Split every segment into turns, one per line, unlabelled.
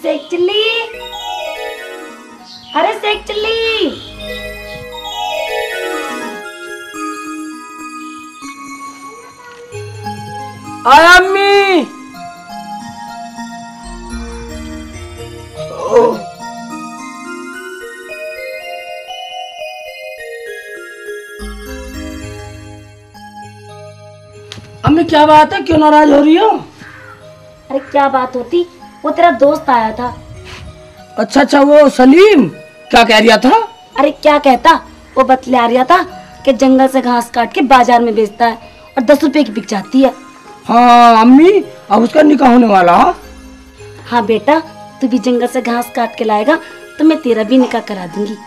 सेक chilli, अरे सेक chilli.
आया अम्मी। अम्मी क्या बात है, क्यों नाराज हो रही हो?
अरे क्या बात होती, वो तेरा दोस्त आया था।
अच्छा अच्छा, वो सलीम क्या कह रहा था?
अरे क्या कहता, वो बतला रहा था कि जंगल से घास काट के बाजार में बेचता है और 10 रुपए की बिक जाती है।
हाँ अम्मी, अब उसका निकाह होने वाला।
हाँ बेटा, तू भी जंगल से घास काट के लाएगा तो मैं तेरा भी निकाह करा दूंगी।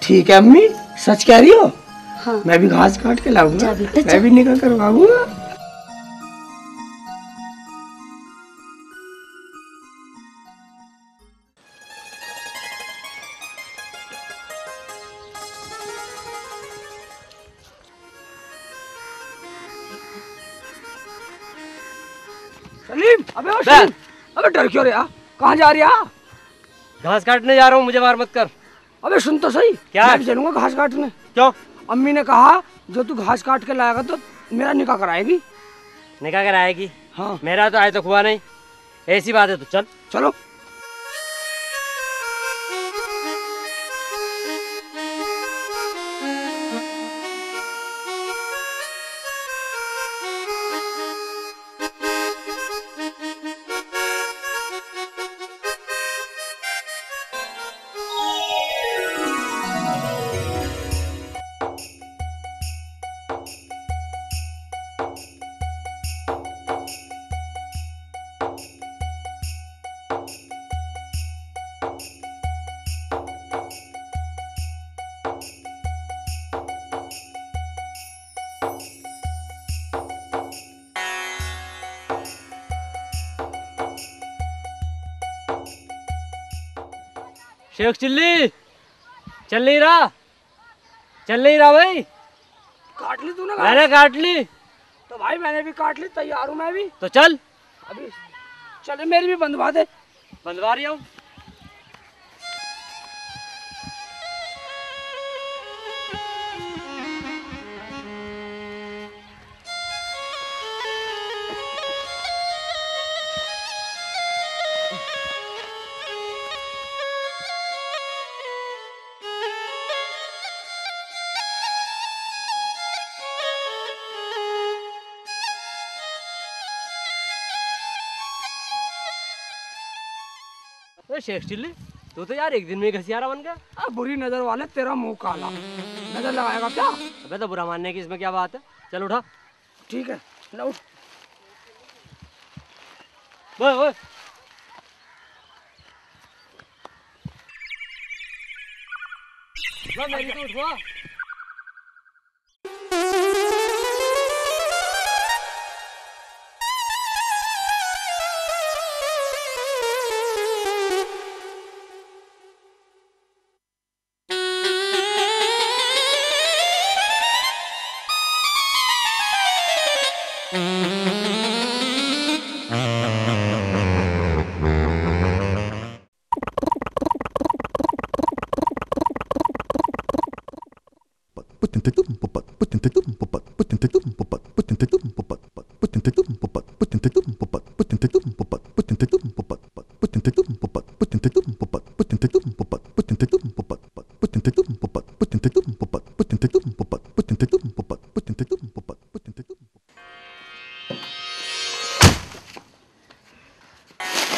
ठीक है अम्मी, सच कह रही हो?
हाँ
मैं भी घास काट के लाऊंगा,
बेटा,
मैं भी निकाह करवाऊंगा। सलीम, अबे ओ सलीम, अबे डर क्यों रहा? कहाँ जा रही है?
घास काटने जा रहा हूँ, मुझे मार मत कर।
अबे सुन तो सही,
क्या?
मैं भी चलूंगा घास काटने।
क्यों?
अम्मी ने कहा जो तू घास काट के लाएगा तो मेरा निकाह कराएगी।
निकाह कराएगी?
हाँ।
मेरा तो आज तक हुआ नहीं। ऐसी बात है तो चल।
चलो।
शेख चिल्ली चल नहीं रहा, चल नहीं रहा भाई।
काट ली तूने?
मैंने काट ली।
तो भाई मैंने भी काट ली, तैयार हूँ मैं भी।
तो चल
अभी चले, मेरी भी बंधवा दे।
बंधवा रही हूँ। शेख चिल्ली, तू तो यार एक दिन में घसियारा बन गया।
बुरी नजर वाले, तेरा मुंह काला, नजर लगाएगा क्या?
अबे तो बुरा मानने की इसमें क्या बात है, चल उठा।
ठीक है, ना उठ।
ओए ओए, मेरी तो उठवा।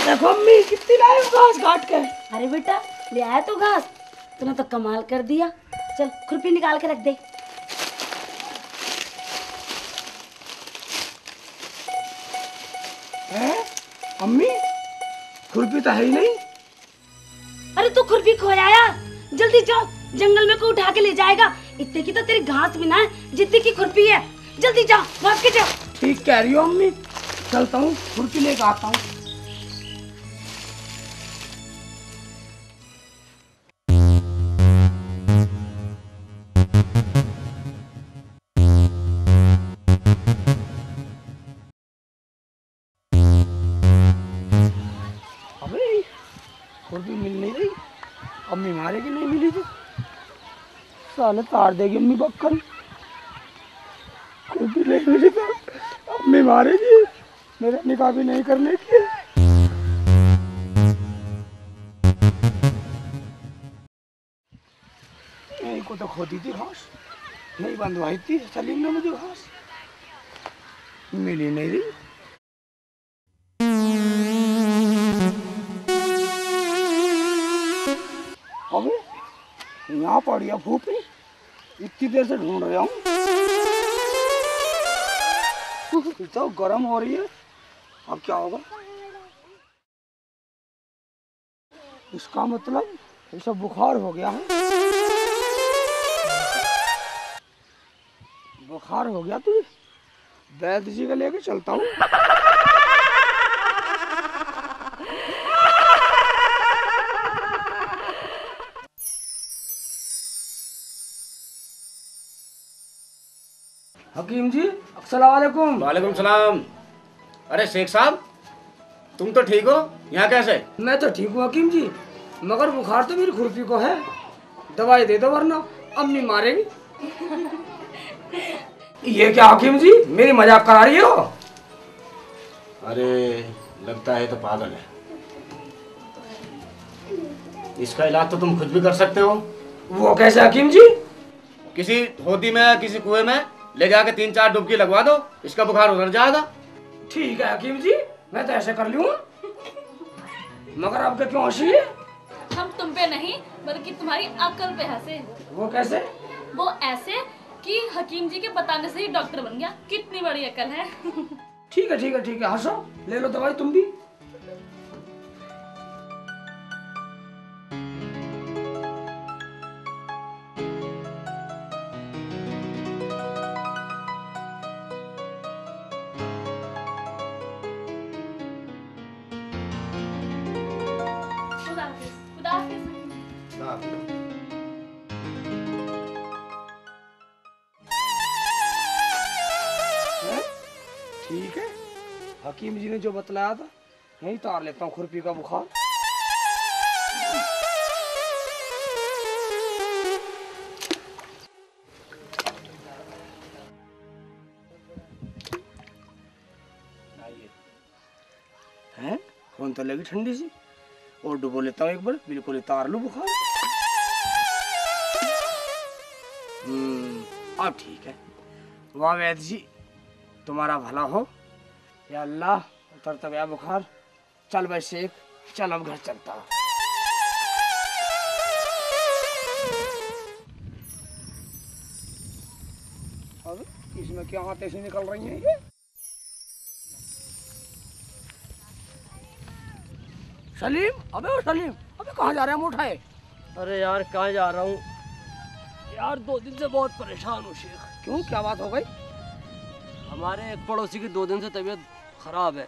देखो अम्मी कितनी लाए हो घास काट के।
अरे बेटा, ले आया तो घास, तूने तो कमाल कर दिया। चल खुरपी निकाल के रख दे।
अम्मी खुरपी तो है ही नहीं।
अरे तू खुरपी खोया, जल्दी जाओ, जंगल में कोई उठा के ले जाएगा। इतने की तो तेरी घास भी ना है जितनी की खुरपी है। जल्दी जाओ, भाग के जाओ।
ठीक कह रही हो अम्मी, चलता हूँ, खुरपी लेकर आता हूँ। खुरपी मिल नहीं रही, अम्मी मारेगी नहीं मिली तो साले तार देगी अम्मी बक्कन। खुरपी नहीं मिली तो अम्मी मारेगी, मेरा निकाह भी नहीं करने की। यही को तो खोदी थी घास, नहीं बंधवाई थी सलीम ने मुझे घास, मिली नहीं रही। अबे यहाँ पड़ी है फूफी, इतनी देर से ढूंढ रहा हूँ, तो गर्म हो रही है। अब क्या होगा? इसका मतलब इसे बुखार हो गया है। बुखार हो गया तुझे? वैद्य जी का लेके चलता हूँ। हकीम जी अस्सलाम वालेकुम।
वालेकुम सलाम। अरे शेख साहब, तुम तो ठीक हो? यहाँ कैसे?
मैं तो ठीक हूँ हकीम जी, मगर बुखार तो मेरी खुरपी को है। दवाई दे दो वरना अम्मी मारेगी। ये क्या हकीम जी, मेरी मजाक करा रही हो?
अरे लगता है तो पागल है। इसका इलाज तो तुम खुद भी कर सकते हो।
वो कैसे हकीम जी?
किसी होदी में, किसी कुएं में ले जाके 3-4 डुबकी लगवा दो, इसका बुखार उतर जाएगा।
ठीक है हकीम जी, मैं तो ऐसे कर लूँगा। मगर आपके क्यों हंसी है?
हम तुम पे नहीं बल्कि तुम्हारी अक्ल पे हंसे।
वो कैसे?
वो ऐसे कि हकीम जी के बताने से ही डॉक्टर बन गया। कितनी बड़ी अकल है।
ठीक है ठीक है ठीक है, हंसो, ले लो दवाई तुम भी।
खुदा हाफिज, खुदा हाफिज।
ठीक है, हकीम जी ने जो बतलाया था यही तार लेता हूँ खुरपी का बुखार। हैं? कौन तो लगी ठंडी सी, और डुबो लेता हूँ एक बार, बिल्कुल तार लूँ बुखार। अब ठीक है। वाह वैद्य जी, तुम्हारा भला हो। या अल्लाह, उतरता गया बुखार। चल भाई शेख, चल अब घर चलता। अब इसमें क्या आते से निकल रही हैं ये? सलीम, अबे ओ सलीम, अबे कहाँ जा रहे हैं? हम उठाए।
अरे यार कहाँ जा रहा हूँ यार, 2 दिन से बहुत परेशान हूँ शेख।
क्यों, क्या बात हो गई?
हमारे एक पड़ोसी की 2 दिन से तबीयत खराब है,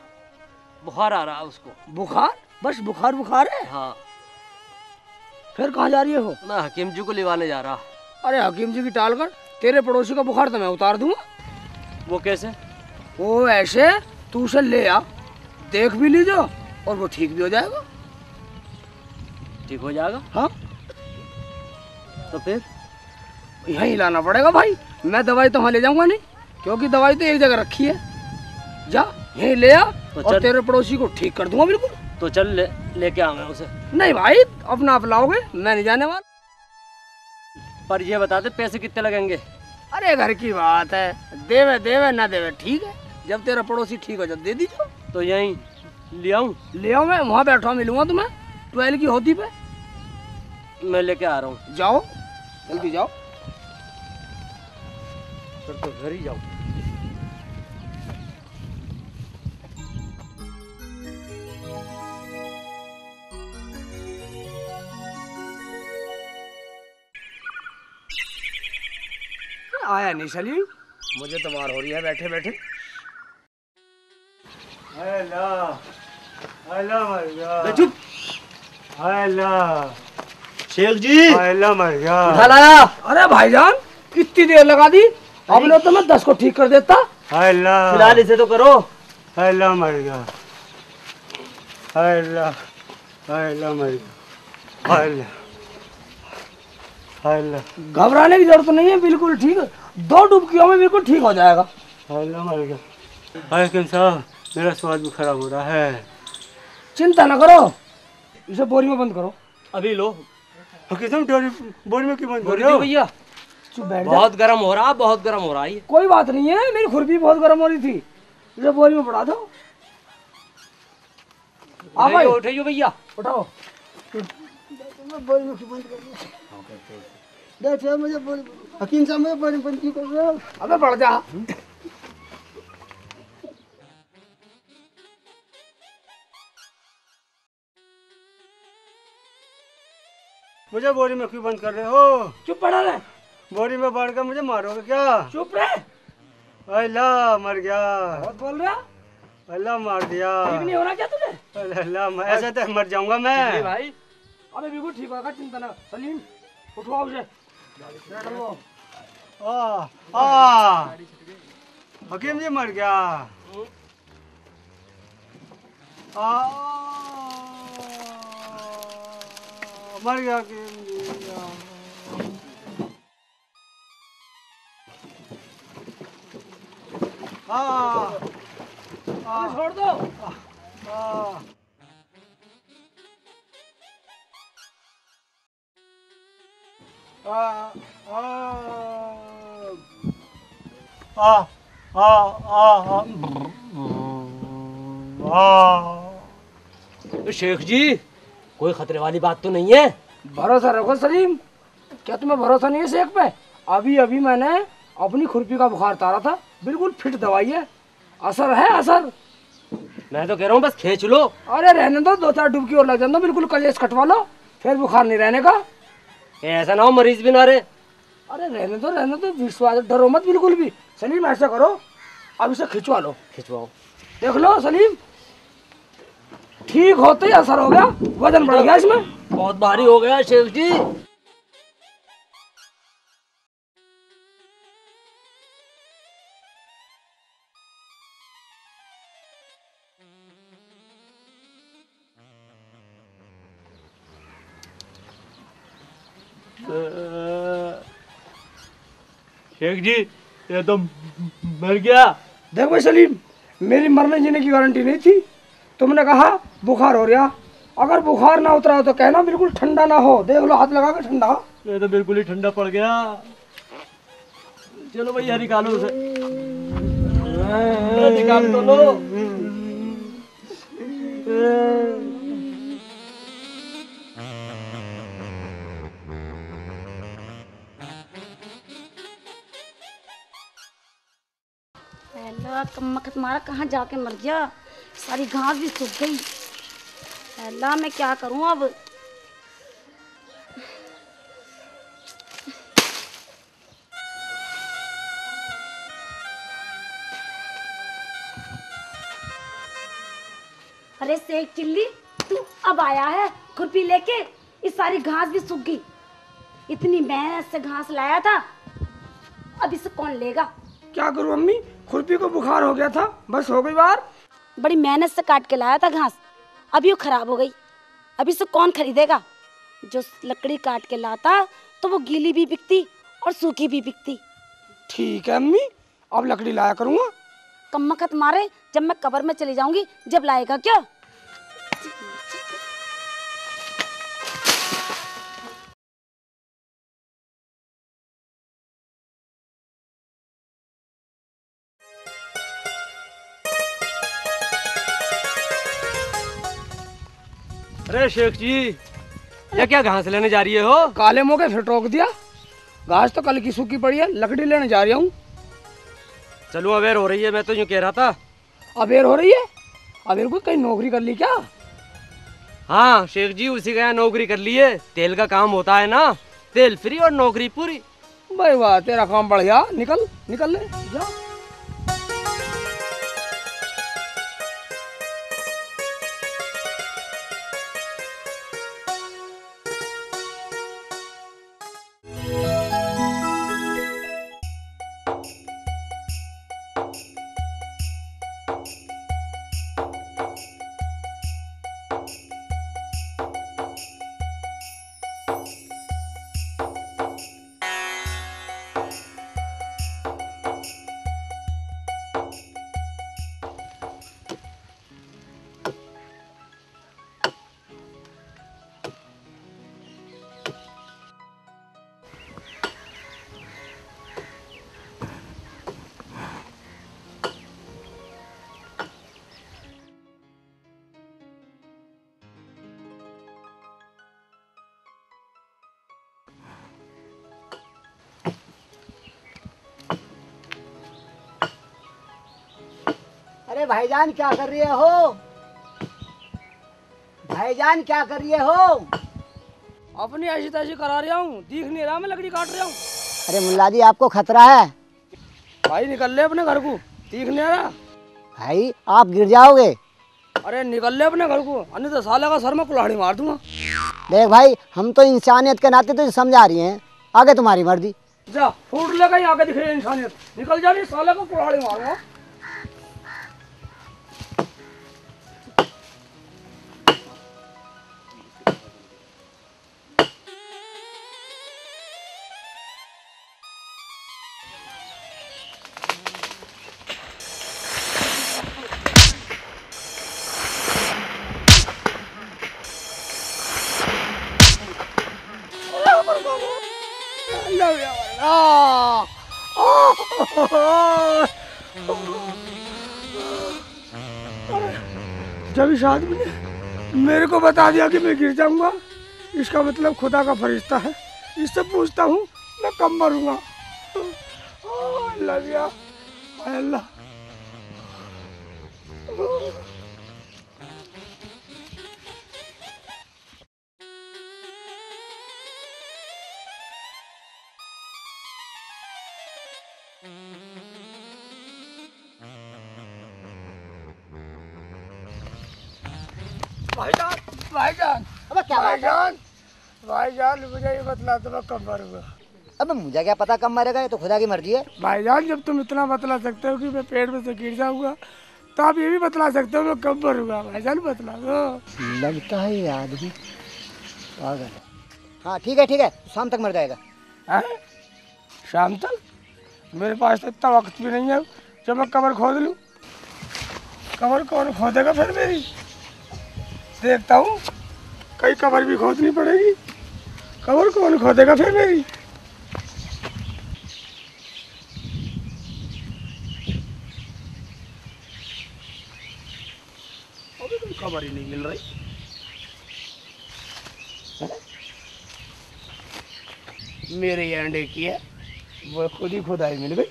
बुखार आ रहा है उसको।
बुखार? बस बुखार बुखार है?
हाँ।
फिर कहाँ जा रही हो?
मैं हकीम जी को लिवाने जा रहा।
अरे हकीम जी की टाल कर, तेरे पड़ोसी का बुखार तो मैं उतार दूंगा।
वो कैसे?
वो ऐसे, तू उसे ले आ, देख भी लीजिए और वो ठीक भी हो जाएगा।
ठीक हो जाएगा?
हाँ,
तो फिर
यहीं लाना पड़ेगा भाई। मैं दवाई तो वहाँ ले जाऊंगा नहीं, क्योंकि दवाई तो एक जगह रखी है। जा यहीं ले आ और तेरे पड़ोसी को ठीक कर दूंगा बिल्कुल।
तो चल लेके आ मैं उसे।
नहीं भाई, अपना आप लाओगे, मैं नहीं जाने वाला।
पर ये बता दे पैसे कितने लगेंगे?
अरे घर की बात है, देवे देवे ना देवे ठीक है, जब तेरा पड़ोसी ठीक हो जब दे दीजिए।
तो यहीं ले आऊँ?
ले आओ, मैं वहाँ बैठा मिलूंगा तुम्हें 12 की होती पे।
मैं लेके आ रहा हूँ।
जाओ जल्दी जाओ।
फिर तो घर ही जाऊँ।
आया नहीं सलीम, मुझे तो मार हो रही है बैठे बैठे।
चुप। शेख जी,
उठा लाया। अरे भाईजान, कितनी देर लगा दी, अब लो तो मैं 10 को ठीक कर देता।
फिलहाल इसे तो करो।
घबराने की जरूरत नहीं है, बिल्कुल ठीक। 2 डुबकियों में बिल्कुल ठीक हो जाएगा।
लेकिन साहब मेरा स्वाद भी खराब हो रहा है।
चिंता न करो, इसे बोरी में बंद करो।
अभी लो।
किसम बोरी में क्यों बंद कर
बोरी
रहे
दो
हो?
भैया।
चुप बैठ जा।
बहुत गर्म हो रहा, बहुत गर्म हो रहा है ये।
कोई बात नहीं है, मेरी खुरपी बहुत गर्म हो रही थी, इसे बोरी में पड़ा दो। आ भाई,
उठाइयो भैया।
उठाओ।
मुझे हकीम साहब मुझे बोरी बंद क्यों कर रहे हो?
अबे बढ़ जा।
मुझे बोरी में क्यों बंद कर रहे हो?
चुप पड़ा रहे।
बोरी में बांध कर मुझे मारोगे क्या?
चुप रहे।
अल्लाह मर गया।
बहुत बोल रहा।
अल्लाह मार दिया।
ठीक नहीं हो रहा क्या तुझे?
अल्लाह ऐसे तो मर जाऊंगा मैं।
भाई अबे बिल्कुल ठीक होगा, चिंता ना। सलीम उठवाओ उसे।
हकीम जी मर गया। मर गया हकीम जी।
छोड़ दो।
तो शेख जी कोई खतरे वाली बात तो नहीं है?
भरोसा रखो सलीम। क्या तुम्हें भरोसा नहीं है शेख पे? अभी अभी मैंने अपनी खुरपी का बुखार उतारा था, बिल्कुल फिट दवाई है, असर है असर।
मैं तो कह रहा हूँ बस खींच लो।
अरे रहने दो, 2-4 डुबकी और लग जाने दो, बिल्कुल कलेश कटवा लो, फिर बुखार नहीं रहने का।
ऐसा ना हो मरीज भी ना रहे।
अरे रहने दो, विश्वास डरो मत बिल्कुल भी। सलीम ऐसा करो, अब इसे खिंचवा लो।
खिंचवाओ।
देख लो सलीम, ठीक होते ही असर हो गया, वजन बढ़ गया इसमें।
बहुत भारी हो गया शेख जी।
शेख जी ये तो मर गया।
देख भाई सलीम, मेरी मरने जीने की गारंटी नहीं थी। तुमने कहा बुखार हो रहा, अगर बुखार ना उतरा तो कहना, बिल्कुल ठंडा ना हो। देख लो हाथ लगा के ठंडा।
ये तो बिल्कुल ही ठंडा पड़ गया।
चलो भैया निकालो उसे। निकाल तो लो।
कम्मक तुम्हारा कहाँ जाके मर गया, सारी घास भी सूख गई। अल्लाह मैं क्या करूं अब। अरे शेख चिल्ली, तू अब आया है खुरपी लेके? इस सारी घास भी सूख गई, इतनी मेहनत से घास लाया था, अब इसे कौन लेगा?
क्या करूं अम्मी, खुरपी को बुखार हो गया था, बस हो गई बार।
बड़ी मेहनत से काट के लाया था घास, अभी वो खराब हो गई, अभी इसे कौन खरीदेगा? जो लकड़ी काट के लाता तो वो गीली भी बिकती और सूखी भी बिकती।
ठीक है अम्मी, अब लकड़ी लाया करूंगा।
कम्मखत मारे, जब मैं कब्र में चली जाऊंगी जब लाएगा क्या?
अरे शेख जी ये क्या घास लेने जा रही है हो?
काले मुंह के फिर टोक दिया, घास तो कल की सूखी पड़ी है, लकड़ी लेने जा रहा हूँ।
चलो अवेयर हो रही है, मैं तो यूँ कह रहा था।
अबेर हो रही है? अबेर को कहीं नौकरी कर ली क्या?
हाँ शेख जी उसी का यहाँ नौकरी कर ली है, तेल का काम होता है ना, तेल फ्री और नौकरी पूरी।
भाई वाह, तेरा काम बढ़िया, निकल निकल ले जा।
अरे भाईजान क्या कर रही हो? भाईजान क्या कर रही हो?
अपनी ऐसी तैसी करा रहा हूँ, दिख नहीं रहा, मैं लकड़ी काट रहा हूँ।
अरे मुल्ला जी आपको खतरा है।
भाई निकल ले अपने घर को, दिख नहीं रहा।
भाई आप गिर जाओगे।
अरे निकल ले अपने घर को, अन्य तो साले का सर में कुल्हाड़ी मार दूंगा।
देख भाई हम तो इंसानियत के नाते तुझे समझा रही हैं, आगे तुम्हारी मर्जी।
जा फूट ले कहीं आगे दिखे इंसानियत, निकल जा रही, साले को कुल्हाड़ी मारूंगा। जब इस आदमी ने मेरे को बता दिया कि मैं गिर जाऊंगा, इसका मतलब खुदा का फरिश्ता है। इससे पूछता हूँ मैं कब मरूंगा। अल्लाह या अल्लाह। भाईजान, भाईजान,
अबे क्या बात है?
भाईजान, भाईजान मुझे ये बतला दो मैं कब मरूंगा।
अबे मुझे क्या पता कब मरेगा, ये तो खुदा की मर्जी है।
भाईजान जब तुम इतना बतला सकते हो कि मैं पेट में से गिर जाऊंगा, तो आप ये भी बतला सकते हो मैं कब मरूंगा। भाईजान बतला दो।
लगता है ये आदमी पागल है। हाँ ठीक है, शाम तक मर जाएगा।
हैं? शाम तक? मेरे पास तो इतना वक्त भी नहीं है जब मैं कब्र खोद लूँ। कब्र कौन खोदेगा फिर मेरी? देखता हूँ कई कब्र भी खोदनी पड़ेगी। कब्र कौन खोदेगा फिर मेरी? अभी कोई खबर ही नहीं मिल रही। मेरे ये अंडे की है, वो खुद ही खुदाई मिल गई।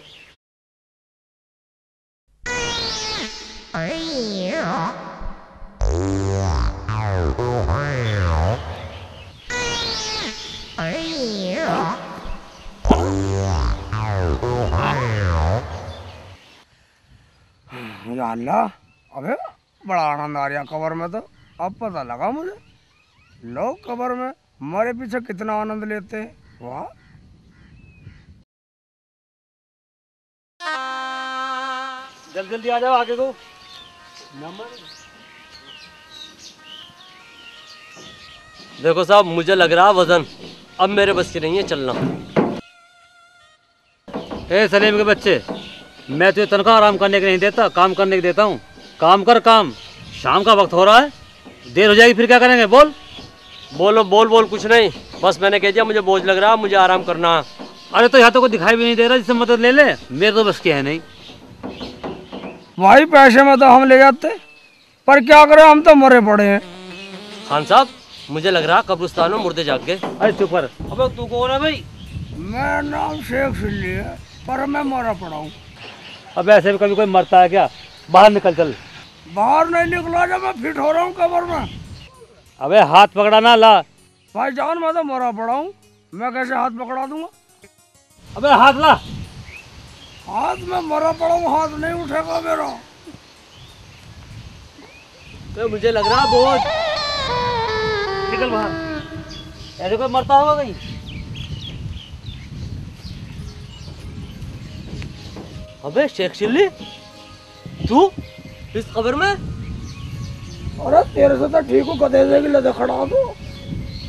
या अल्लाह, अबे बड़ा आनंद आ रहा कब्र में। तो अब पता लगा मुझे लोग कब्र में हमारे पीछे कितना आनंद लेते हैं। वाह।
जल्दी जल्दी आ जाओ आगे को।
देखो साहब, मुझे लग रहा वजन अब मेरे बस की नहीं है चलना।
ए सलीम के बच्चे, मैं तुझे तनख्वाह आराम करने के नहीं देता, काम करने के देता हूँ। काम कर काम। शाम का वक्त हो रहा है, देर हो जाएगी फिर क्या करेंगे? बोल
बोलो, बोल बोल कुछ नहीं, बस मैंने कह दिया मुझे बोझ लग रहा, मुझे आराम करना है।
अरे तो यहाँ तो कोई दिखाई भी नहीं दे रहा जिससे मदद ले ले। मेरे तो बस की है नहीं।
भाई पैसे में तो हम ले जाते, पर क्या करें, हम तो मरे पड़े हैं।
खान साहब, मुझे लग रहा कब्रिस्तान में मुर्दे जाग गए।
अरे चुप कर। अबे तू कौन है भाई?
मेरा नाम शेख सिल्ली है, पर मैं मरा पड़ा हूँ।
अब ऐसे भी कभी कोई मरता है क्या? बाहर निकल चल।
बाहर नहीं निकला जब मैं फिट हो रहा हूँ कब्र में।
अबे हाथ पकड़ा ना ला।
भाई जान मैं तो मरा पड़ा हूँ, मैं कैसे हाथ पकड़ा दूंगा?
अबे हाथ ला।
हाथ में मरा पड़ा हूँ, हाथ नहीं उठेगा मेरा।
तो मुझे लग रहा बोझ।
निकल बाहर। ऐसे कोई मरता होगा कहीं?
अबे शेख चिल्ली, तू इस कब्र में?
अरे तेरे से तो ठीक हो, गधे की लदे खड़ा दो।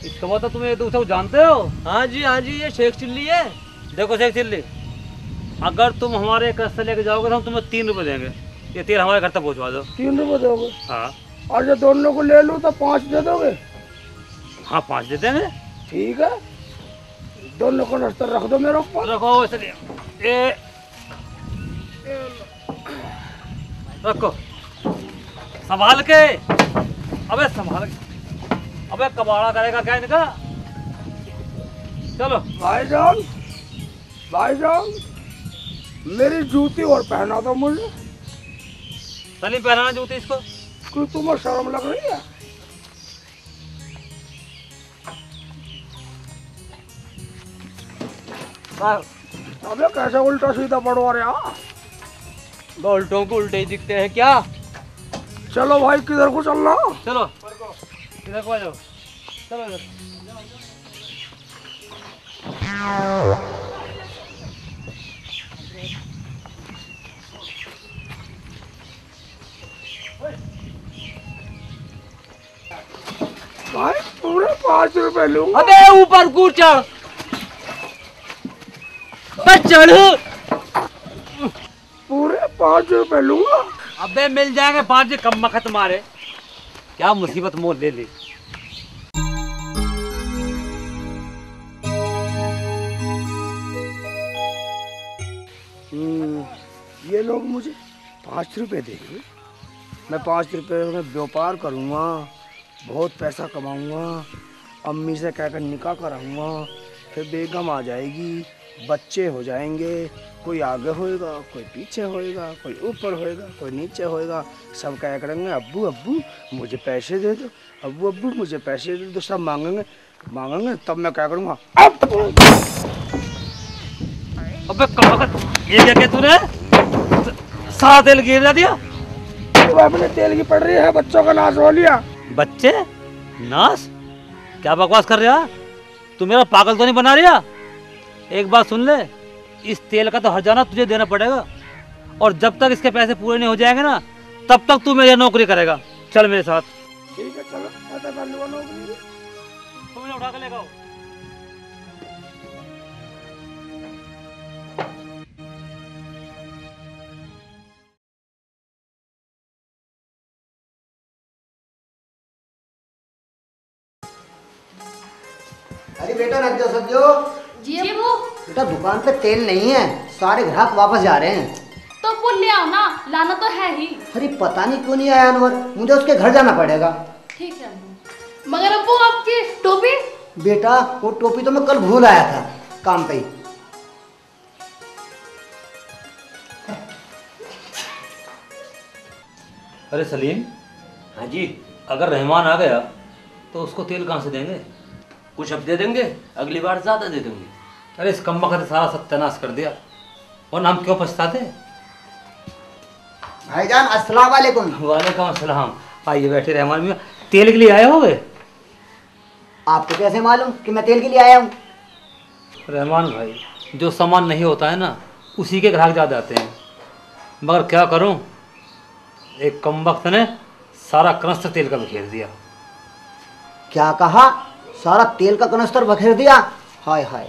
इसका मतलब तुम ये दूसरे को जानते हो?
हाँ जी हाँ जी, ये शेख चिल्ली है।
देखो शेख चिल्ली, अगर तुम हमारे घर से लेके जाओगे तो हम तुम्हें 3 रुपए देंगे। ये तेल हमारे घर तक पहुँचवा दो।
3 रुपए दोगे?
हाँ।
और जो दोनों को ले लूँ तो 5 दे दोगे?
हाँ 5 दे देंगे।
ठीक है, दोनों को नस्तर रख दो मेरे ऊपर।
रखो इसलिए ये रखो संभाल के। अबे संभाल के। अबे कबाड़ा करेगा क्या इनका? चलो
भाईजान, भाईजान मेरी जूती और पहना दो मुझे।
सलीम पहनाना जूते इसको।
कोई तुम्हें शर्म लग रही है? अबे कैसे उल्टा सीधा पड़वा रहे हो?
उल्टों को उल्टे ही दिखते हैं क्या?
चलो भाई किधर को चलना?
चलो इधर को आ जाओ। चलो इधर।
भाई पूरे 5 रुपए लूंगा।
अबे ऊपर कूद चढ़। बस चढ़।
पूरे 5 रुपए लूंगा।
अबे मिल जाएंगे 5 कम मखत मारे। क्या मुसीबत मोल ले ली।
ये लोग मुझे 5 रुपए देंगे। मैं 5 रुपए में व्यापार करूँगा, बहुत पैसा कमाऊँगा, अम्मी से कहकर निकाह कराऊँगा, फिर बेगम आ जाएगी, बच्चे हो जाएंगे, कोई आगे होएगा, कोई पीछे होएगा, कोई ऊपर होएगा, कोई नीचे होएगा। सब क्या करेंगे, अब्बू अब्बू मुझे पैसे दे दो, अब्बू अब्बू मुझे पैसे दे दो। सब मांगेंगे तब मैं क्या करूँगा,
अबे कहाँ ये क्या तूने? सारा तेल गिरा दिया।
तो अपने तेल की पड़ रही है, बच्चों का नाश हो लिया।
बच्चे नाश? क्या बकवास कर रहा? तू मेरा पागल तो नहीं बना रहा? एक बात सुन ले, इस तेल का तो हर्जाना तुझे देना पड़ेगा, और जब तक इसके पैसे पूरे नहीं हो जाएंगे ना, तब तक तू मेरी नौकरी करेगा। चल मेरे साथ।
ठीक है चलो, पता कर लूँगा नौकरी।
तुम उठा के लेकर आओ।
अरे बेटा रख दो सब्जो।
जी वो
बेटा दुकान पे तेल नहीं है, सारे ग्राहक वापस जा रहे हैं।
तो वो ले आओ ना, लाना तो है ही।
अरे पता नहीं क्यों नहीं आया अनवर, मुझे उसके घर जाना पड़ेगा।
ठीक है मगर अब्बू आपकी टोपी?
बेटा वो टोपी तो मैं कल भूल आया था काम पे ही।
अरे सलीम,
हाँ जी।
अगर रहमान आ गया तो उसको तेल कहाँ से देंगे?
कुछ अब दे देंगे, अगली बार ज्यादा दे देंगे।
अरे इस कम वक्त सारा सत्यानाश कर दिया, और हम क्यों पछताते?
भाईजान अस्सलाम वालेकुम।
वालेकुम अस्सलाम। आइए बैठे रहमान मियाँ। तेल के लिए आए हो गए?
आपको कैसे मालूम कि मैं तेल के लिए आया हूँ?
रहमान भाई, जो सामान नहीं होता है ना, उसी के ग्राहक ज़्यादा आते हैं। मगर क्या करूं, एक कम वक्त ने सारा कनस्तर तेल का बखेर दिया।
क्या कहा? सारा तेल का कनस्तर बखेर दिया? हाय हाय,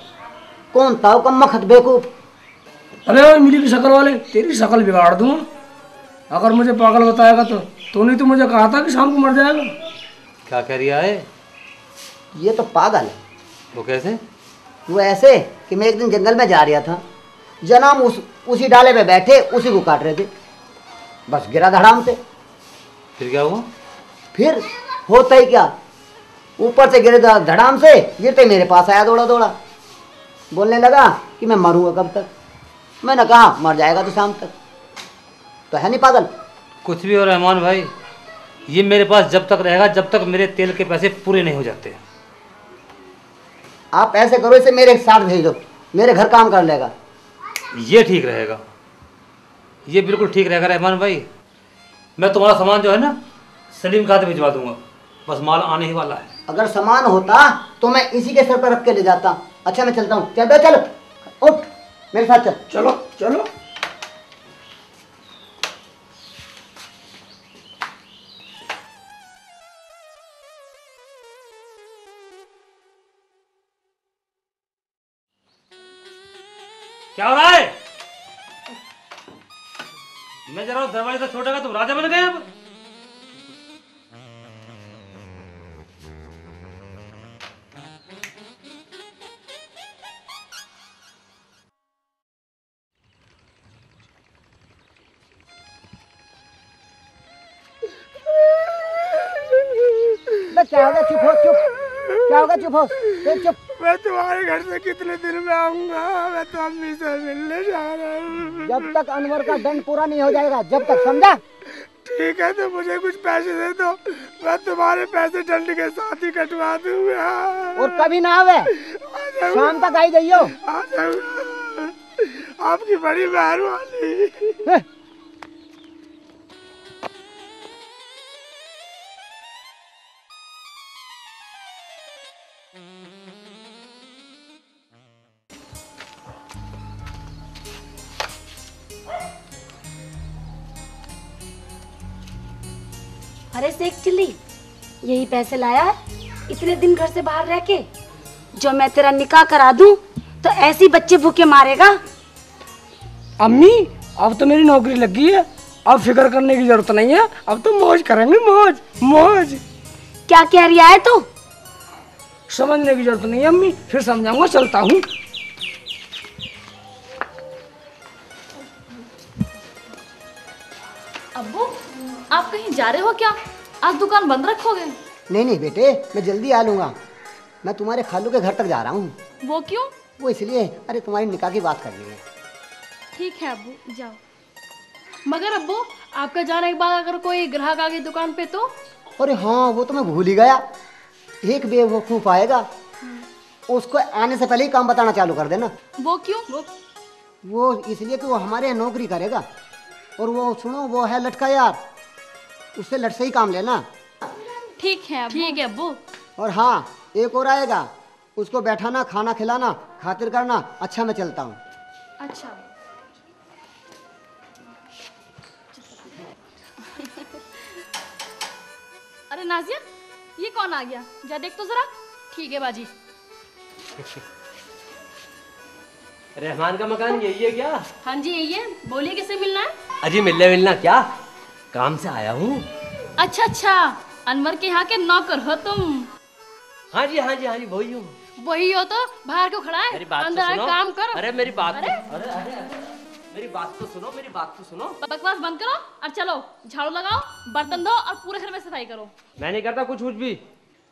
कौन था वो कम वक्त बेवकूफ?
अरे ओए मिली की शक्ल वाले, तेरी शक्ल बिगाड़ दूंगा। अगर मुझे पागल बताएगा तो तूने तो मुझे कहा था कि शाम को मर जाएगा।
क्या कह रिया है?
ये तो पागल है।
वो कैसे?
वो ऐसे कि मैं एक दिन जंगल में जा रहा था, जनाब उसी डाले पे बैठे उसी को काट रहे थे, बस गिरा धड़ाम से।
फिर क्या हुआ?
फिर होता ही क्या, ऊपर से गिरे धड़ाम से, गिरते मेरे पास आया दौड़ा दौड़ा, बोलने लगा कि मैं मरूंगा कब तक। मैंने कहा मर जाएगा तो शाम तक। तो है नहीं पागल?
कुछ भी हो रहमान भाई, ये मेरे पास जब तक रहेगा जब तक मेरे तेल के पैसे पूरे नहीं हो जाते।
आप ऐसे करो, इसे मेरे साथ भेज दो, मेरे घर काम कर लेगा।
ये ठीक रहेगा, ये बिल्कुल ठीक रहेगा रहमान भाई। मैं तुम्हारा सामान जो है ना सलीम खाते भिजवा दूंगा, बस माल आने ही वाला है।
अगर सामान होता तो मैं इसी के सर पर रख के ले जाता। अच्छा मैं चलता हूँ। चल बे चल, उठ मेरे साथ चल।
चलो चलो।
क्या हो रहा है? मैं जरा दरवाजे से छोड़ेगा तुम राजा बन गए अब।
क्या होगा? चुप हो, चुप। क्या होगा? चुप हो, चुप।
मैं तुम्हारे घर से कितने दिन में आऊंगा? मैं तो अम्मी से मिलने जा रहा हूँ।
जब तक अनवर का दंड पूरा नहीं हो जाएगा, जब तक, समझा?
ठीक है तो मुझे कुछ पैसे दे दो, मैं तुम्हारे पैसे डंड के साथ ही कटवा दूंगा।
और कभी ना आवे, शाम तक आई जाइयो।
आ जाऊंगा, आपकी बड़ी मेहरबानी।
अरे शेख चिल्ली, यही पैसे लाया है इतने दिन घर से बाहर रह के? जो मैं तेरा निकाह करा दूं तो ऐसी बच्चे भूखे मारेगा।
अम्मी अब तो मेरी नौकरी लग गई है, अब फिक्र करने की जरूरत नहीं है, अब तो मौज करेंगे, मौज मौज।
क्या कह रही है तू?
समझने की जरूरत नहीं है अम्मी, फिर समझाऊंगा, चलता हूँ।
अब्बू आप कहीं जा रहे हो क्या? आज दुकान बंद रखोगे?
नहीं बेटे, मैं जल्दी आ लूँगा। मैं तुम्हारे खालू के घर तक जा रहा हूँ।
वो क्यों?
वो इसलिए, अरे तुम्हारी निकाह की बात करनी है।
ठीक है अब्बू, जाओ। मगर अब्बू आपका जाने के बाद अगर कोई ग्राहक आ गई दुकान पे तो?
अरे हाँ, वो तो मैं भूल ही गया। एक बेवकूफ़ आएगा, उसको आने से पहले ही काम बताना चालू कर देना।
वो क्यों?
वो इसलिए कि वो हमारे यहाँ नौकरी करेगा। और वो सुनो, वो है लटका यार, उससे लट से ही काम लेना।
ठीक है अब्बू।
और हाँ, एक और आएगा, उसको बैठाना, खाना खिलाना, खातिर करना। अच्छा मैं चलता हूँ।
अच्छा। अरे नाजिया, ये कौन आ गया? जा देख तो जरा। ठीक है बाजी।
रहमान का मकान यही है क्या?
हाँ जी यही है। बोलिए किसे मिलना है?
अजी मिलना क्या, काम से आया हूँ।
अच्छा, अनवर के यहाँ के नौकर हो तुम?
हाँ जी वही हूँ।
वही हो तो बाहर क्यों खड़ा है?
मेरी बात
अंदर
तो
आके
सुनो।
काम करो।
अरे मेरी बात
अरे?
मेरी बात तो सुनो।
बकवास बंद करो और चलो झाड़ू लगाओ, बर्तन धो और पूरे घर में सफाई करो।
मैं नहीं करता कुछ भी।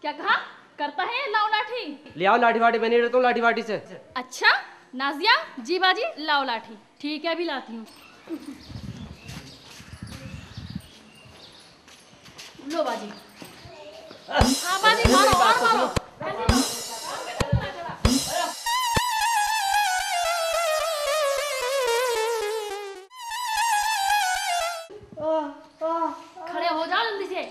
क्या कहा? करता है? लाओ लाठी।
ले आओ लाठी वाठी, मैं नहीं रहता हूँ लाठी वाठी से।
अच्छा नाजिया, जी बाजी लाओ लाठी। ठीक है अभी लाती हूँ। लो बाजी। हाँ बाजी मारो और मारो। खड़े हो जाओ जल्दी से।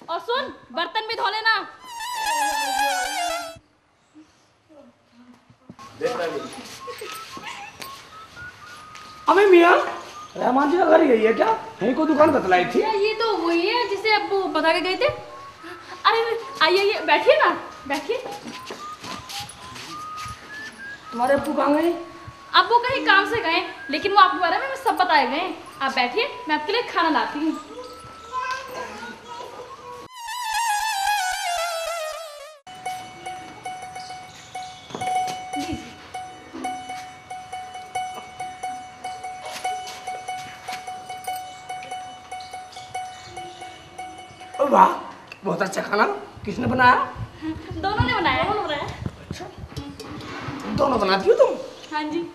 और सुन, बर्तन भी धो लेना।
अबे मियाँ, रहमान जी का घर यही है क्या? यही को दुकान बतलाई थी।
ये तो वही है जिसे अब्बू बता के गए थे। अरे आइए बैठिए ना, बैठिए।
तुम्हारे अब्बू कहाँ गए?
अब्बू कहीं काम से गए, लेकिन वो आपके बारे में सब बताए गए। आप बैठिए, मैं आपके लिए खाना लाती हूँ।
वाह, बहुत अच्छा खाना। किसने बनाया?
दोनों ने बनाया।
अच्छा, दोनों बनाती हो तुम?
हाँ जी।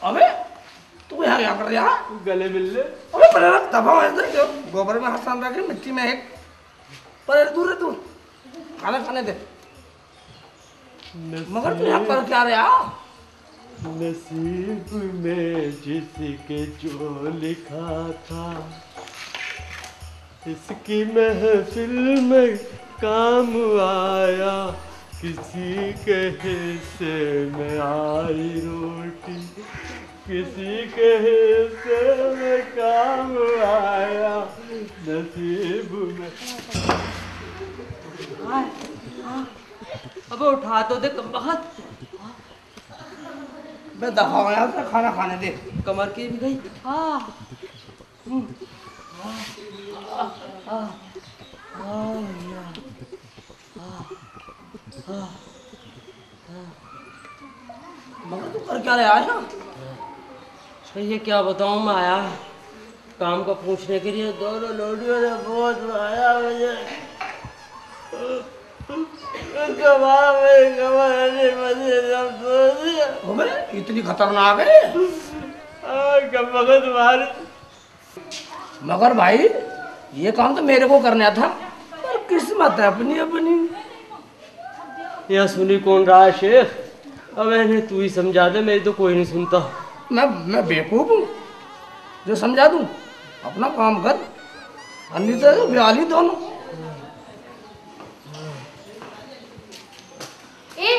अबे तू यहाँ क्या कर रहा?
गले मिल ले।
अबे पर दबाओ ऐसे क्यों? गोबर में हाथ साल रख के मिट्टी में एक पर दूर है तू। खाना खाने दे। मगर तू यहाँ कर क्या रहा?
नसीब में जिसके जो लिखा था, इसकी महफिल में काम आया। किसी के हिस्से में आई रोटी, किसी के हिस्से में काम आया। नसीब में।
अबे उठा तो दे कमबख्त।
बे दबाओ यहाँ से, खाना खाने दे।
कमर की भी गई।
मगर तू कर क्या रहा है?
ये क्या बताऊं, मैं आया काम का पूछने के लिए, दोनों लोडियों ने बहुत मारा मुझे।
इतनी खतरनाक है? मगर भाई ये काम तो मेरे को करना था, पर किस्मत है अपनी अपनी।
यह सुनी कौन रहा है शेख? अब इन्हें तू ही समझा दे, मेरी तो कोई नहीं सुनता।
मैं बेवकूफ हूँ जो समझा दूँ? अपना काम कर, अन्य तो ब्याली दोनों।
ए,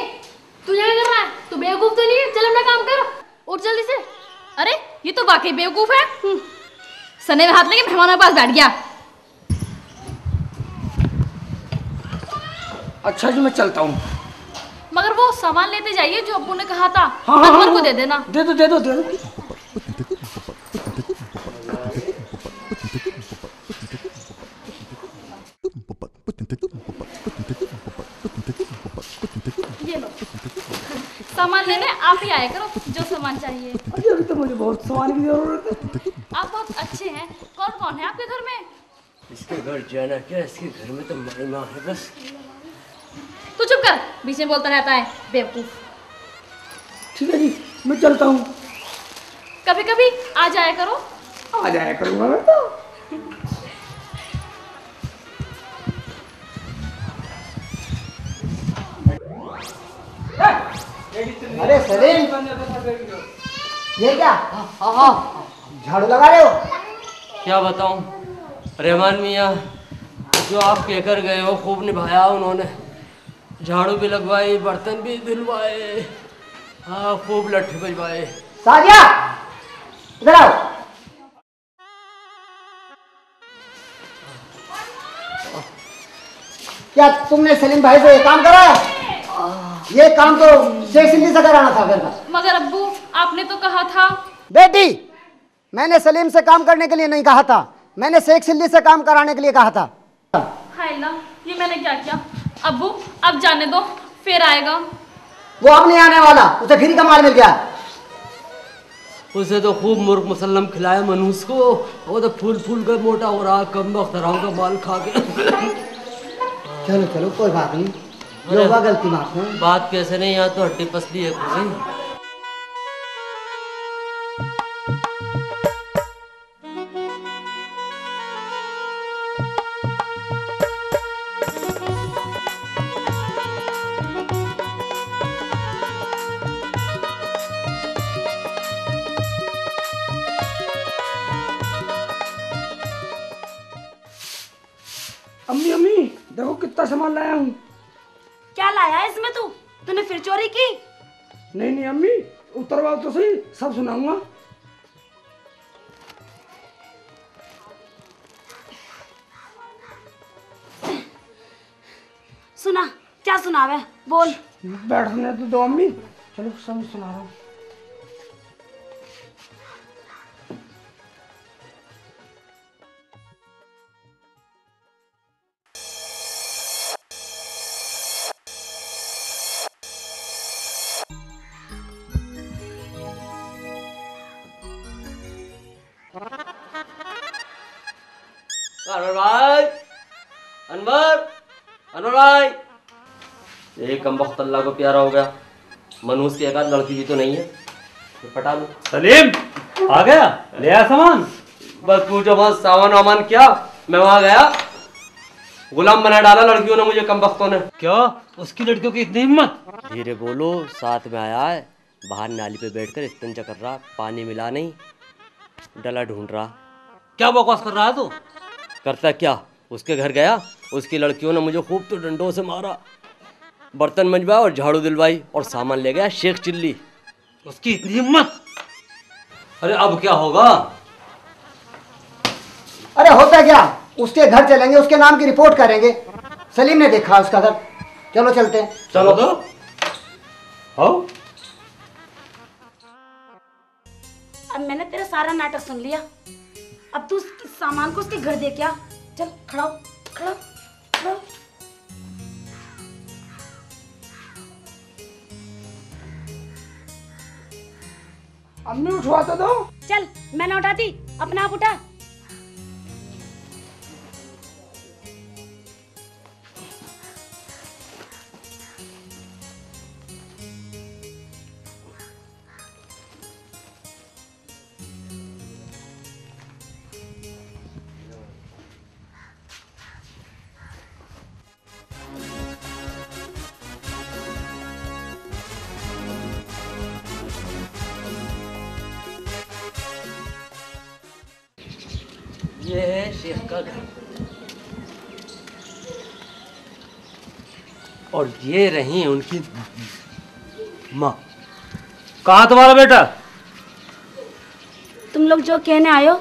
तू क्या कर रहा है? तू बेवकूफ तो नहीं है? चल अपना काम कर, उठ जल्दी से। अरे ये तो वाकई बेवकूफ है। सने में हाथ लेके मेहमानों के पास बैठ गया।
अच्छा जी, मैं चलता हूँ।
मगर वो सामान लेते जाइए जो अब्बू ने कहा था।
हाँ,
अनवर को दे देना।
दे दो दे दो दे दो।
ये लो, सामान लेने आप ही आया करो जो सामान चाहिए।
अभी तो मुझे बहुत सामान की जरूरत है।
आप बहुत अच्छे हैं। कौन कौन है आपके घर में?
इसके घर जाना क्या, इसके घर में तो माई माँ है बस।
तू चुप कर, बीच में बोलता रहता है बेवकूफ।
ठीक है जी, मैं चलता हूँ।
कभी कभी आ जाया करो।
आ जाया करूँगा मैं तो।
अरे सलीम, ये क्या? झाड़ू लगा रहे हो?
क्या बताऊं रहमान मियाँ, जो आप कहकर गए हो खूब निभाया उन्होंने। झाड़ू भी लगवाई, बर्तन भी धुलवाए, हाँ खूब लट्ठे बजवाए।
सादिया, इधर आओ। क्या तुमने सलीम भाई से ये काम करा? ये काम तो शेख सिंधी से कराना था घर का।
मगर अब्बू आपने तो कहा था।
बेटी, मैंने सलीम से काम करने के लिए नहीं कहा था, मैंने शेख सिंधी से काम कराने के लिए कहा था।
हाय अल्लाह, ये मैंने क्या किया? अब्बू अब जाने दो, फिर आएगा।
वो अब नहीं आने वाला, उसे फ्री का माल मिल गया।
उसे तो खूब मुर्ग मुसल्लम खिलाया मनूस को, वो तो फूल फूल कर मोटा हो रहा, कम वक्त का माल खा के।
चलो चलो कोई बात नहीं, जो होगा गलती माफ है।
बात कैसे नहीं, यहाँ तो हड्डी पसली है कोई।
अम्मी अम्मी देखो कितना सामान लाया हूँ।
क्या लाया है इसमें तू? तूने फिर चोरी की?
नहीं नहीं अम्मी, उतरवाओ तो सही, सब सुनाऊंगा।
सुना, क्या सुनावे? बोल।
बैठने तो दो अम्मी, चलो सब सुना रहा हूँ।
अनवर भाई, अनवर, अनवर भाई। ये कम वक्त अल्लाह को प्यारा हो गया, मनूस की एक आध लड़की भी तो नहीं है, तो पटा लो।
सलीम आ गया, ले आया सामान।
बस पूछो बस, सामान वामान क्या, मैं वहां गया, गुलाम बना डाला लड़कियों ने मुझे, कम वक्तों ने।
क्या उसकी लड़कियों की इतनी हिम्मत?
धीरे बोलो, साथ में आया है, बाहर नाली पे बैठकर इस्तिंजा कर रहा, पानी मिला नहीं, डला ढूंढ रहा।
क्या बकवास कर रहा है तू?
करता क्या, उसके घर गया, उसकी लड़कियों ने मुझे खूब तो डंडों से मारा, बर्तन मंजवाया और झाड़ू दिलवाई, और सामान ले गया शेख चिल्ली।
उसकी इतनी हिम्मत? अरे अब क्या होगा?
अरे होता क्या, उसके घर चलेंगे, उसके नाम की रिपोर्ट करेंगे। सलीम ने देखा उसका घर, चलो चलते हैं।
चलो तो हो।
अब मैंने तेरा सारा नाटक सुन लिया, अब तू सामान को उसके घर दे क्या? चल खड़ा हो, खड़ा हो, खड़ा हो।
अम्मी उठवा तो दो।
चल मैं ना उठाती, अपना आप उठा।
ये है शेख का घर और ये रही उनकी माँ।
कहाँ तुम्हारा बेटा?
तुम लोग जो कहने आए हो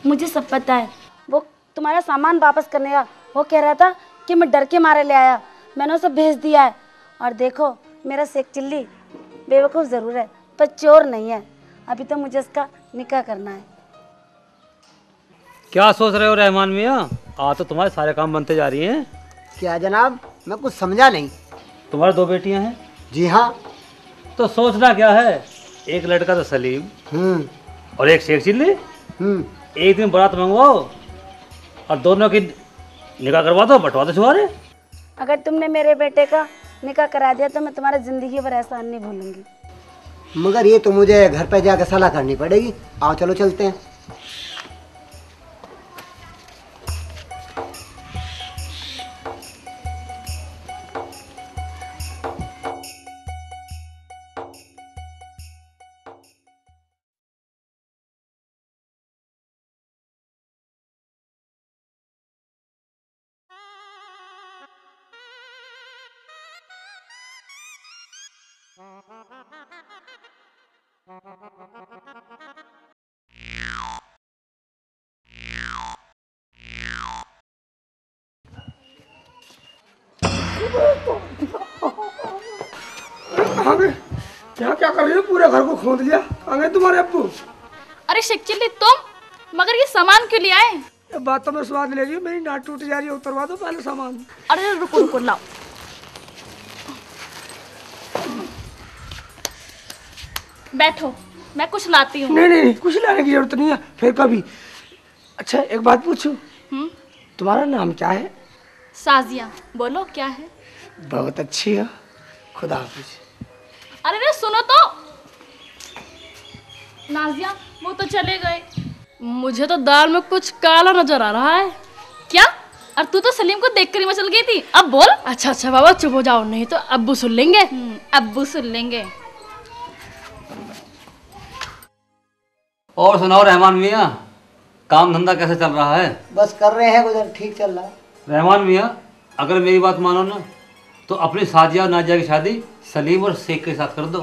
मुझे सब पता है। वो तुम्हारा सामान वापस करने का वो कह रहा था कि मैं डर के मारे ले आया, मैंने उसे भेज दिया है। और देखो मेरा शेख चिल्ली बेवकूफ़ ज़रूर है पर चोर नहीं है। अभी तो मुझे इसका निकाह करना है।
क्या सोच रहे हो रहमान मियाँ? आज तो तुम्हारे सारे काम बनते जा रही हैं।
क्या जनाब, मैं कुछ समझा नहीं।
तुम्हारी 2 बेटियां हैं?
जी हाँ।
तो सोचना क्या है, एक लड़का तो सलीम और एक शेख चिल्ली। एक दिन बारात मंगवाओ और दोनों की निकाह करवा दो, बंटवा दो छुआरे।
अगर तुमने मेरे बेटे का निकाह करा दिया तो मैं तुम्हारी ज़िंदगी भर एहसान नहीं भूलूंगी।
मगर ये तो मुझे घर पे जाकर सलाह करनी पड़ेगी। आओ चलो चलते हैं।
कहाँ गए? यहाँ क्या कर रही हो? पूरे घर को खोद लिया। कहाँ गए तुम्हारे अब्बू?
अरे शेख चिल्ली तुम, मगर ये सामान क्यों ले आए?
ये बात तो मैं स्वाद ले रही हूँ, मेरी नाक टूट जा रही है। उतरवा दो पहले सामान।
अरे रुको रुको लाओ। बैठो मैं कुछ लाती हूँ।
नहीं नहीं कुछ लाने की जरूरत नहीं है, फिर कभी। अच्छा एक बात पूछूं, तुम्हारा नाम क्या है?
साजिया। बोलो क्या है?
बहुत अच्छी हो, खुदा हाफिज।
अरे रे सुनो तो। नाजिया वो तो चले गए। मुझे तो दाल में कुछ काला नजर आ रहा है। क्या? और तू तो सलीम को देखकर ही मचल गई थी। अब बोल। अच्छा अच्छा बाबा चुप हो जाओ, नहीं तो अब्बू सुन लेंगे। अब्बू सुन लेंगे।
और सुनाओ रहमान मियाँ, काम धंधा कैसे चल रहा है?
बस कर रहे हैं गुजर, ठीक चल रहा है।
रहमान मियाँ अगर मेरी बात मानो ना तो अपनी साजिया और नाजिया की शादी सलीम और शेख के साथ कर दो।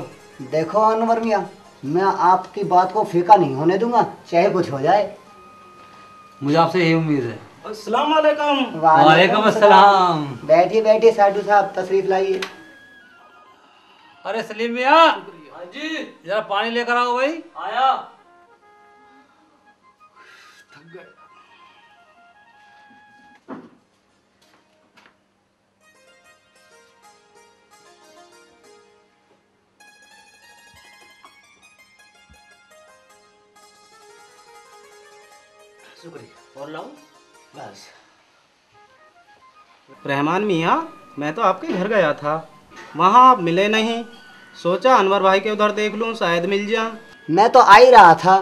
देखो अनवर मियाँ, मैं आपकी बात को फीका नहीं होने दूंगा, चाहे कुछ हो जाए।
मुझे आपसे यही उम्मीद है।
अस्सलाम वालेकुम।
वालेकुम अस्सलाम।
बैठिए बैठिए साधु साहब, तशरीफ लाइए।
अरे सलीम मियाँ जी जरा पानी लेकर आओ भाई। आया।
शुक्रिया। और लाऊं? बस। रहमान मियाँ, मैं तो आपके घर गया था, वहाँ आप मिले नहीं। सोचा अनवर भाई के उधर देख लूँ, शायद मिल जाए।
मैं तो आ ही रहा था,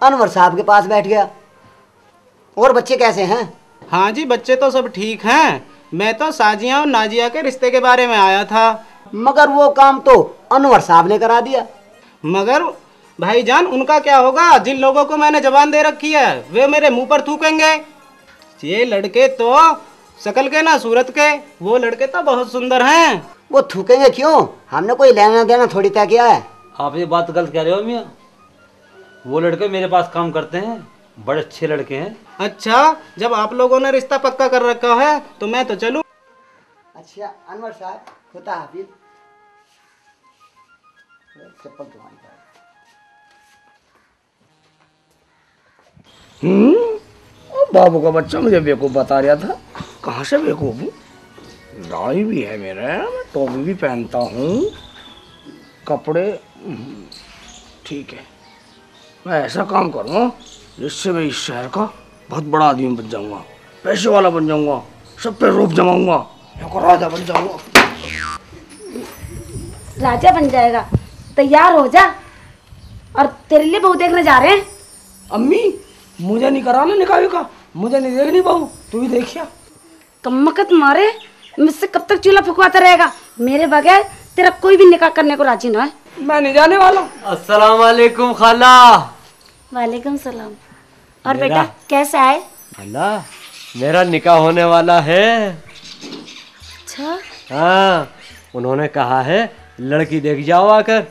अनवर साहब के पास बैठ गया। और बच्चे कैसे हैं?
हाँ जी बच्चे तो सब ठीक हैं। मैं तो साजिया और नाजिया के रिश्ते के बारे में आया था।
मगर वो काम तो अनवर साहब ने करा दिया।
मगर भाईजान उनका क्या होगा? जिन लोगों को मैंने जबान दे रखी है वे मेरे मुंह पर थूकेंगे। ये लड़के तो शकल के ना सूरत के, वो लड़के तो बहुत सुंदर हैं।
वो थूकेंगे क्यों? हमने कोई लेना देना थोड़ी तय किया है।
आप ये बात गलत कह रहे हो मियाँ। वो लड़के मेरे पास काम करते हैं, बड़े अच्छे लड़के हैं।
अच्छा जब आप लोगों ने रिश्ता पक्का कर रखा है तो मैं तो चलूं।
अच्छा अनवर साहब, खुदा हाफिज। चप्पल तुम्हारी।
बाबू का बच्चा मुझे बेवकूफ़ बता रहा था। कहाँ से बेवकूफ़ हूँ? दाढ़ी भी है मेरे, टोपी भी पहनता हूँ, कपड़े ठीक है। मैं ऐसा काम करूँगा जिससे मैं इस शहर का बहुत बड़ा आदमी बन जाऊँगा, पैसे वाला बन जाऊँगा, सब पे रोब जमाऊँगा, एक राजा बन जाऊँगा।
राजा बन जाएगा? तैयार हो जा, और तेरे लिए बहू देखने जा रहे हैं।
अम्मी मुझे नहीं कराना निकाह का, मुझे नहीं देखनी बहू, तू ही देखिया।
कम्मकत मारे, मुझसे कब तक चूल्हा फुकवाता रहेगा? मेरे बगैर तेरा कोई भी निकाह करने को राजी ना है।
मैं नहीं जाने वाला।
अस्सलाम वालेकुम खाला।
वालेकुम सलाम। और बेटा कैसा है?
खाला मेरा निकाह होने वाला है।
अच्छा।
हाँ, उन्होंने कहा है लड़की देख जाओ आकर।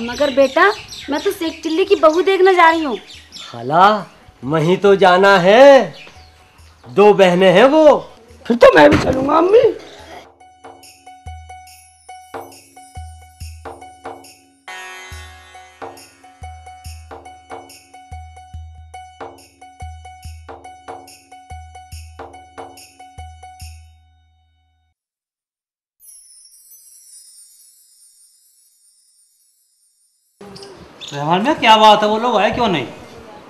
मगर बेटा मैं तो शेख चिल्ली की बहू देखने जा रही हूँ।
खाला वहीं तो जाना है, 2 बहनें हैं वो।
फिर तो मैं भी चलूंगा अम्मी।
रहमान में क्या बात है, वो लोग आए क्यों नहीं?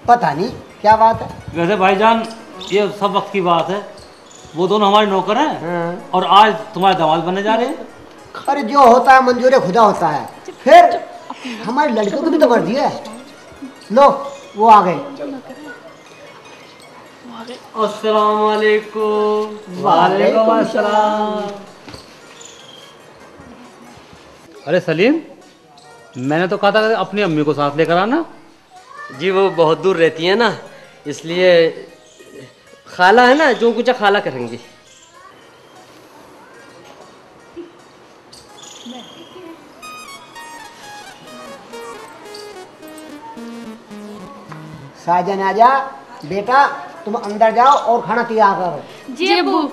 पता नहीं क्या बात है।
वैसे भाईजान ये सब वक्त की बात है, वो दोनों हमारे नौकर हैं और आज तुम्हारे दामाद बनने जा रहे हैं।
अरे जो होता है मंजूर खुदा होता है, फिर हमारे लड़कों की भी तो मर्जी है। लो वो आ गए।
अस्सलाम वालेकुम।
वालेकुम अस्सलाम।
अरे सलीम, मैंने तो कहा था कि अपनी अम्मी को साथ लेकर आना।
जी वो बहुत दूर रहती है ना, इसलिए खाला है ना, जो कुछ खाला करेंगी।
साजन आजा बेटा, तुम अंदर जाओ और खाना तैयार करो।
जी अब्बू।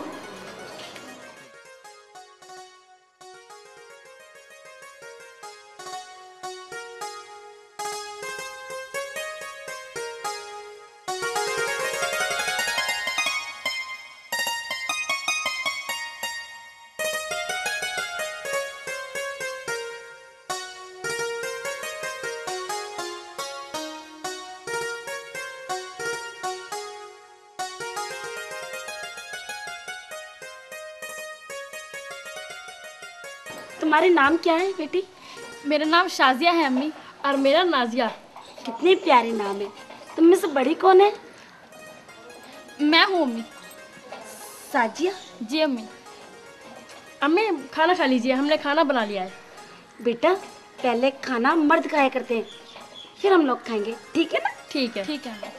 तुम्हारे नाम क्या है बेटी?
मेरा नाम शाजिया है अम्मी, और मेरा नाजिया।
कितने प्यारे नाम है। तुम में से बड़ी कौन है?
मैं हूँ अम्मी।
साजिया?
जी अम्मी। अम्मी खाना खा लीजिए, हमने खाना बना लिया है।
बेटा पहले खाना मर्द खाया करते हैं, फिर हम लोग खाएंगे, ठीक है ना?
ठीक है। ठीक है।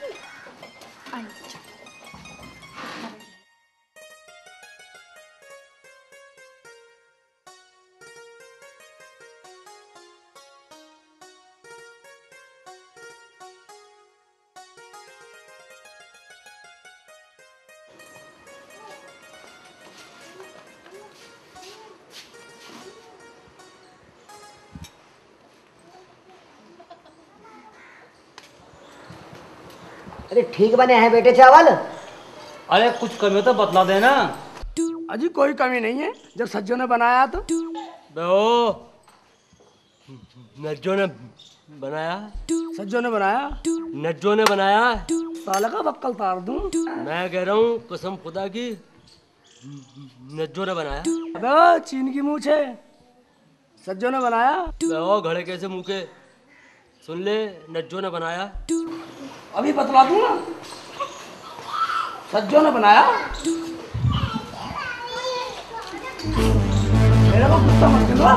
अरे ठीक बने हैं बेटे चावल?
अरे कुछ कमी हो तो बतला देना।
अजी कोई कमी नहीं है, जब सज्जों ने बनाया तो।
नज्जो ने बनाया।
सज्जों ने बनाया।
नज्जो ने बनाया।
साला का बक्कल तार दूं।
मैं कह रहा हूँ कसम खुदा की, नज्जो ने बनाया।
अबे चीन की मूंछ है, सज्जों ने बनाया।
ओ घड़े कैसे मुँह के, सुन ले, नज्जो ने बनाया।
अभी बतला दूं ना, सज्जों ने बनाया। मेरे को गुस्सा मत दिलवा।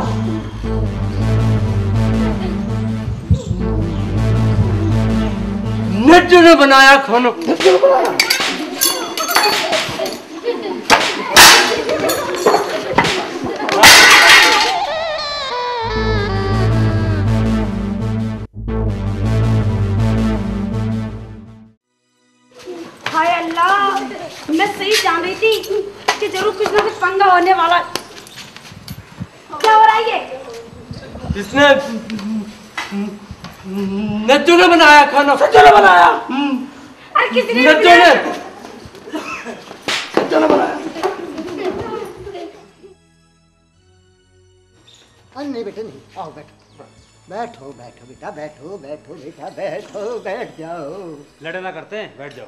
नज्जो ने बनाया खाना।
नज्जो ने बनाया।
हाय अल्लाह, मैं सही जान रही थी कि जरूर कुछ ना कुछ पंगा होने वाला। क्या हो रहा है ये?
इसने नज्जो ने बनाया खाना।
सज्जों ने बनाया।
अरे किसी ने
नज्जो ने
अरे नहीं बेटे नहीं, आओ बैठो बैठो बैठो बेटा, बैठो बैठो बेटा, बैठो बैठ जाओ।
लड़े ना करते हैं, बैठ जाओ।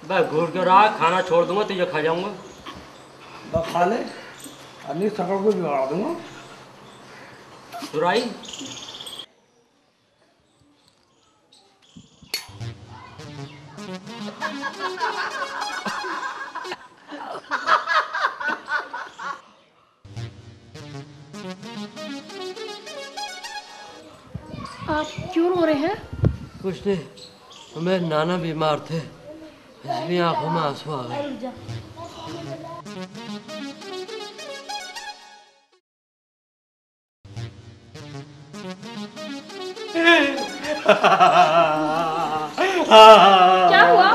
भाई घूर के रहा, खाना छोड़ दूंगा तुझे खा जाऊंगा।
बस खा ले, अन्य सकल को बिगाड़ दूंगा।
सुराई
आप क्यों रो रहे हैं?
कुछ नहीं, मेरे नाना बीमार थे इसलिए आंखों में आंसू आ गए।
क्या हुआ?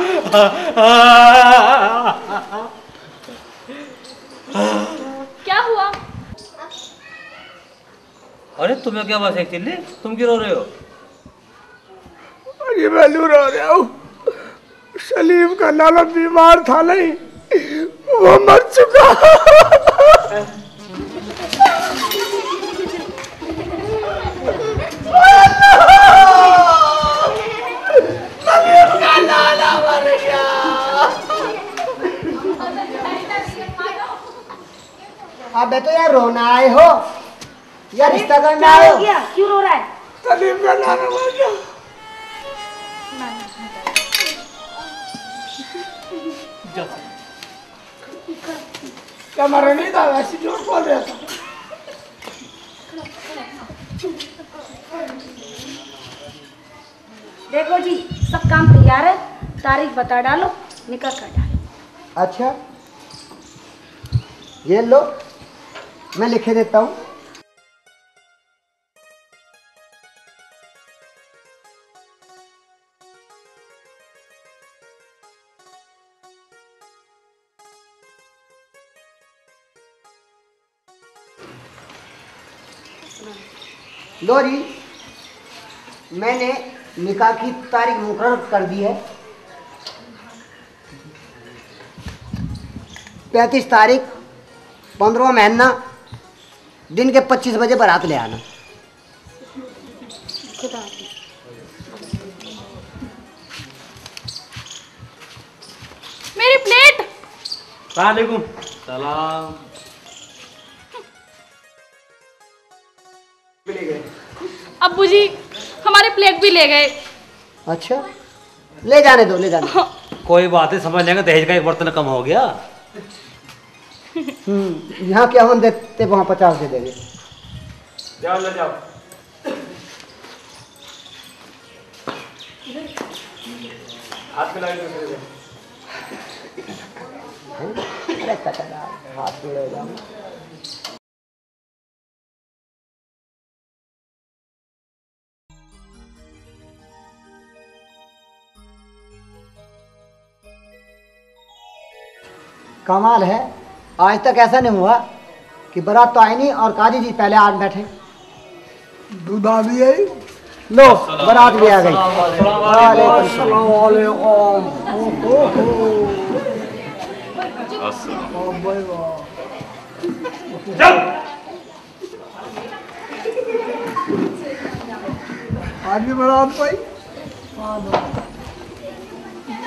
क्या हुआ?
अरे तुम्हें क्या बात है चिल्ली, तुम क्यों रो रहे हो?
अरे मैं रो रहा हूँ, सलीम का नाना बीमार था नहीं, वो मर चुका। नाना मर गया।
अब बेटो यार रोना आए हो या रिश्ता करना आए हो?
क्यों रो रहा है?
सलीम का नाना मर गया। क्या मरा नहीं था, वैसे जोर बोल रहा था।
देखो जी, सब काम तैयार है, तारीख बता डालो, निकाह कर डालो।
अच्छा ये लो, मैं लिखे देता हूँ। लो जी, मैंने निकाह की तारीख मुकर्रर कर दी है। 35 तारीख 15वां महीना दिन के 25 बजे बारात ले आना।
मेरी प्लेट।
वालेकुम सलाम।
अब्बू जी हमारी प्लेट भी ले गए।
अच्छा ले जाने दो, ले जाने दो।
कोई बात नहीं, समझ लेंगे, दहेज का एक बर्तन कम हो गया।
यहाँ क्या हम देते, वहाँ 50 दे देंगे।
जाओ ले जाओ। हाथ मिला के दूसरे से।
अरे कचरा, हाथ मिले जाओ। कमाल है, आज तक ऐसा नहीं हुआ कि बारात तो आई नहीं और काजी जी पहले आ बैठे।
दूध आ भी आई।
लो बारात भी आ गई।
आज भी बारात पाई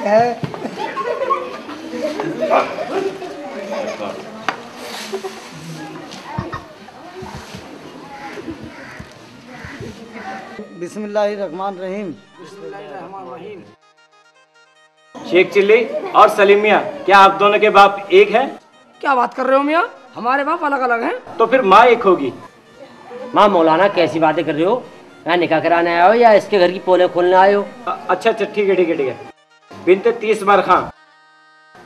है।
बिस्मिल्लाहिर्रहमानिर्रहीम।
शेख चिल्ली और सलीम मियाँ, क्या आप दोनों के बाप एक हैं?
क्या बात कर रहे हो मियाँ, हमारे बाप अलग अलग हैं।
तो फिर माँ एक होगी।
माँ मौलाना कैसी बातें कर रहे हो? यहाँ निकाह कराने आए हो या इसके घर की पोले खोलने आए हो?
अच्छा अच्छा ठीक है ठीक है ठीक है। बिनते 30 बार खां,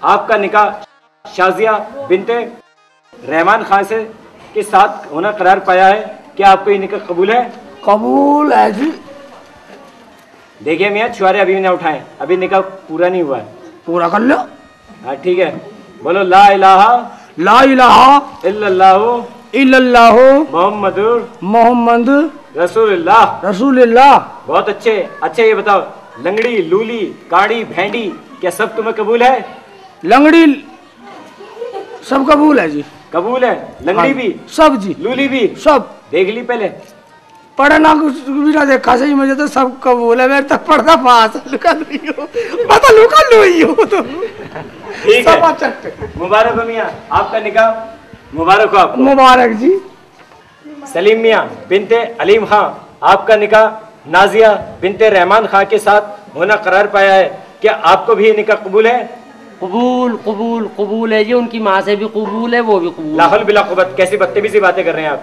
आपका निकाह शाजिया बिनते रहमान खान से के साथ होना करार पाया है। क्या आपको ये निकाह कबूल है?
कबूल है जी।
देखिए मियाँ, छुआरे अभी भी ना उठाएं, अभी निकाह पूरा नहीं हुआ है।
पूरा कर लो।
हाँ ठीक है, बोलो ला इलाहा इल्लल्लाहु मोहम्मदुर
मोहम्मद
रसूलुल्लाह।
रसूलुल्लाह।
बहुत अच्छे। अच्छा ये बताओ, लंगड़ी, लूली, काड़ी, भेंडी, क्या सब तुम्हें कबूल है?
लंगड़ी सब कबूल है जी।
कबूल है? लंगड़ी
हाँ,
भी?
सब जी।
लूली भी?
सब।
देख ली पहले?
पढ़ा ना कुछ भी ना देखा सही, मुझे तो सब कबूल है। मेरे तक पढ़ता पास लुका लुई हो, बता लुका लुई हो तो
ठीक है। मुबारक हो मियाँ, आपका निकाह मुबारक हो आपको।
मुबारक जी।
सलीम मियाँ बिनते अलीम खां, आपका निकाह नाजिया बिनते रहमान खां के साथ होना करार पाया है। क्या आपको भी ये निकाह कबूल है?
कबूल कबूल कबूल है जी, उनकी माँ से भी कबूल है, वो भी कबूल।
लाहौल बिला कुव्वत, कैसी बदतमीजी बातें कर रहे हैं आप।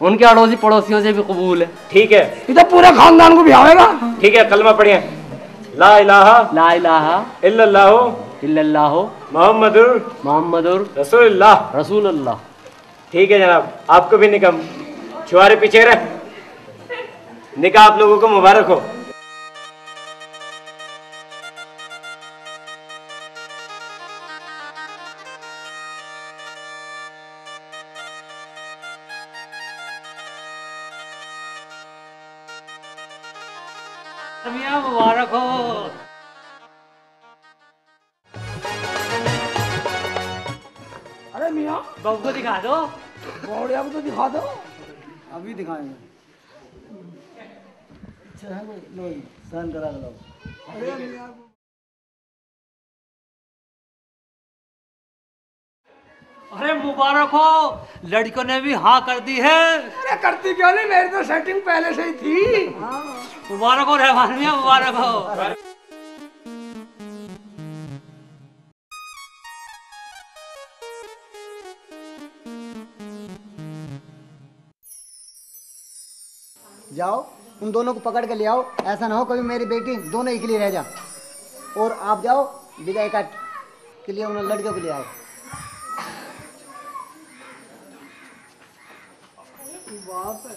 उनके अड़ोसी पड़ोसियों से भी कबूल है।
ठीक है,
इधर पूरे खानदान को भी आवेगा।
ठीक है, कलमा पढ़िए। ला इलाहा इल्लल्लाहु मोहम्मदुर रसूलुल्लाह। ठीक है जनाब, आपको भी निकाह, छुआरे पीछे रहे, निकाह आप लोगों को मुबारक हो।
मियाँ मुबारक हो।
अरे मियाँ,
बहू को दिखा दो।
बौड़िया को तो दिखा दो।
अभी दिखाएंगे। सहन करा लो।
अरे मुबारक हो, लड़कियों ने भी हाँ कर दी है।
अरे करती क्यों नहीं, मेरी तो सेटिंग पहले से ही थी।
मुबारक हो रहमान मियाँ, मुबारक हो।
जाओ उन दोनों को पकड़ के ले आओ, ऐसा ना हो कभी मेरी बेटी दोनों एक लिए रह जा। और आप जाओ विदाई का के लिए उन लड़कियों को ले आओ।
बाप है।